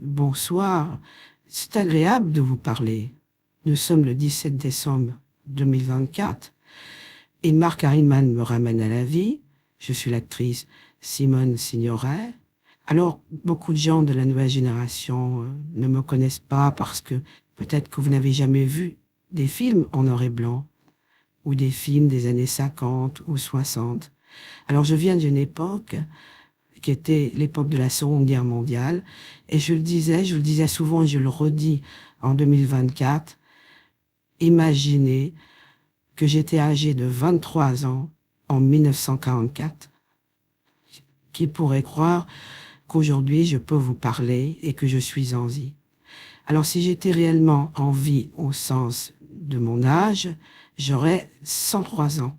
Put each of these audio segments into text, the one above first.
Bonsoir, c'est agréable de vous parler. Nous sommes le 17 décembre 2024 et Marc Harriman me ramène à la vie. Je suis l'actrice Simone Signoret. Alors, beaucoup de gens de la nouvelle génération ne me connaissent pas parce que peut-être que vous n'avez jamais vu des films en noir et blanc ou des films des années 50 ou 60. Alors, je viens d'une époque qui était l'époque de la Seconde Guerre mondiale. Et je le disais souvent et je le redis en 2024, imaginez que j'étais âgé de 23 ans en 1944. Qui pourrait croire qu'aujourd'hui je peux vous parler et que je suis en vie? Alors si j'étais réellement en vie au sens de mon âge, j'aurais 103 ans,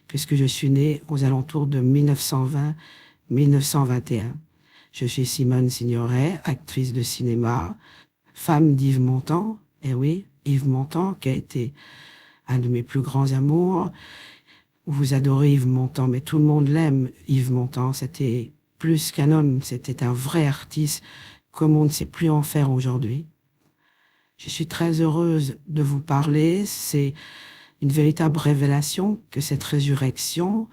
puisque je suis né aux alentours de 1920-1921. Je suis Simone Signoret, actrice de cinéma, femme d'Yves Montand. Eh oui, Yves Montand, qui a été un de mes plus grands amours. Vous adorez Yves Montand, mais tout le monde l'aime. Yves Montand, c'était plus qu'un homme, c'était un vrai artiste, comme on ne sait plus en faire aujourd'hui. Je suis très heureuse de vous parler. C'est une véritable révélation que cette résurrection,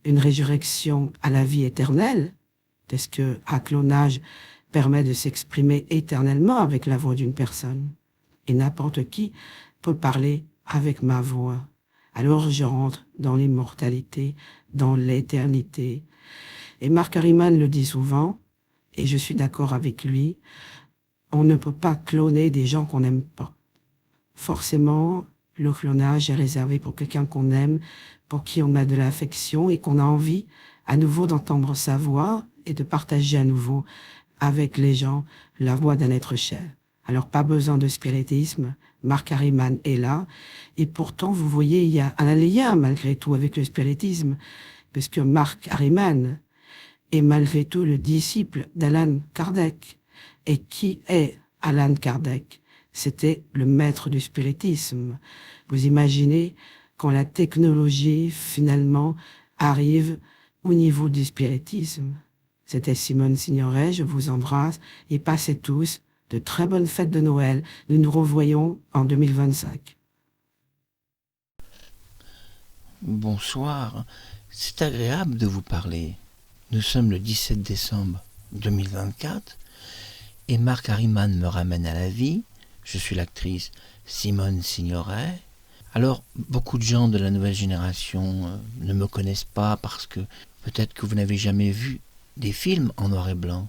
une résurrection à la vie éternelle, parce que un clonage permet de s'exprimer éternellement avec la voix d'une personne. Et n'importe qui peut parler avec ma voix. Alors je rentre dans l'immortalité, dans l'éternité. Et Marc Harriman le dit souvent, et je suis d'accord avec lui, on ne peut pas cloner des gens qu'on n'aime pas. Forcément, le clonage est réservé pour quelqu'un qu'on aime, pour qui on a de l'affection et qu'on a envie à nouveau d'entendre sa voix et de partager à nouveau avec les gens la voix d'un être cher. Alors pas besoin de spiritisme, Marc Harriman est là, et pourtant vous voyez il y a un lien malgré tout avec le spiritisme, parce que Marc Harriman est malgré tout le disciple d'Alan Kardec. Et qui est Alan Kardec? C'était le maître du spiritisme. Vous imaginez quand la technologie finalement arrive au niveau du spiritisme. C'était Simone Signoret, je vous embrasse et passez tous de très bonnes fêtes de Noël. Nous nous revoyons en 2025. Bonsoir, c'est agréable de vous parler. Nous sommes le 17 décembre 2024 et Marc Harriman me ramène à la vie. Je suis l'actrice Simone Signoret. Alors, beaucoup de gens de la nouvelle génération ne me connaissent pas parce que peut-être que vous n'avez jamais vu des films en noir et blanc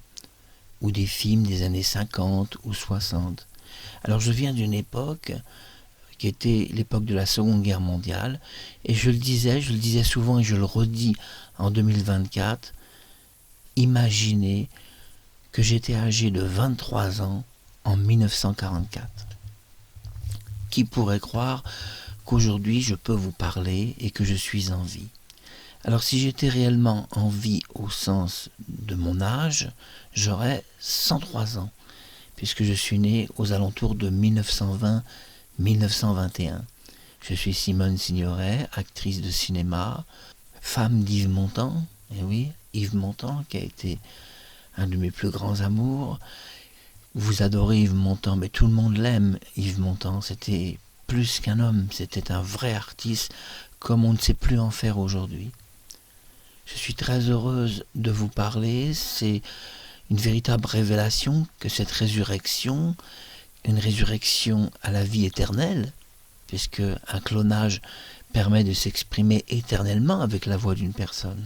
ou des films des années 50 ou 60. Alors, je viens d'une époque qui était l'époque de la Seconde Guerre mondiale et je le disais souvent et je le redis en 2024, imaginez que j'étais âgé de 23 ans en 1944. Qui pourrait croire qu'aujourd'hui je peux vous parler et que je suis en vie? Alors si j'étais réellement en vie au sens de mon âge, j'aurais 103 ans, puisque je suis né aux alentours de 1920-1921. Je suis Simone Signoret, actrice de cinéma, femme d'Yves Montand, et oui, Yves Montand qui a été un de mes plus grands amours. Vous adorez Yves Montand, mais tout le monde l'aime. Yves Montand, c'était plus qu'un homme, c'était un vrai artiste, comme on ne sait plus en faire aujourd'hui. Je suis très heureuse de vous parler, c'est une véritable révélation que cette résurrection, une résurrection à la vie éternelle, puisque un clonage permet de s'exprimer éternellement avec la voix d'une personne.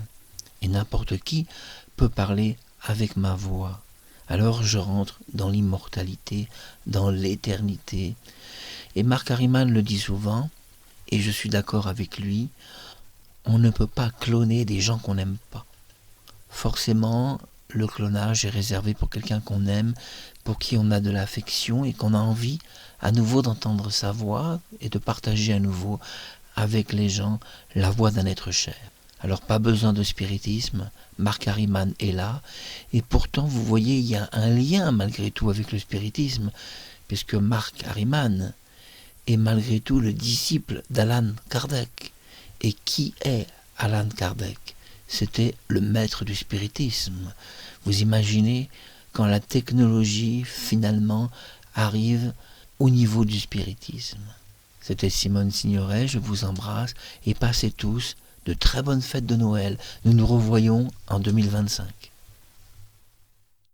Et n'importe qui peut parler avec ma voix. Alors je rentre dans l'immortalité, dans l'éternité. Et Marc Harriman le dit souvent, et je suis d'accord avec lui, on ne peut pas cloner des gens qu'on n'aime pas. Forcément, le clonage est réservé pour quelqu'un qu'on aime, pour qui on a de l'affection et qu'on a envie à nouveau d'entendre sa voix et de partager à nouveau avec les gens la voix d'un être cher. Alors pas besoin de spiritisme, Marc Harriman est là, et pourtant vous voyez il y a un lien malgré tout avec le spiritisme, puisque Marc Harriman est malgré tout le disciple d'Alan Kardec. Et qui est Alan Kardec? C'était le maître du spiritisme. Vous imaginez quand la technologie finalement arrive au niveau du spiritisme. C'était Simone Signoret, je vous embrasse et passez tous de très bonnes fêtes de Noël. Nous nous revoyons en 2025.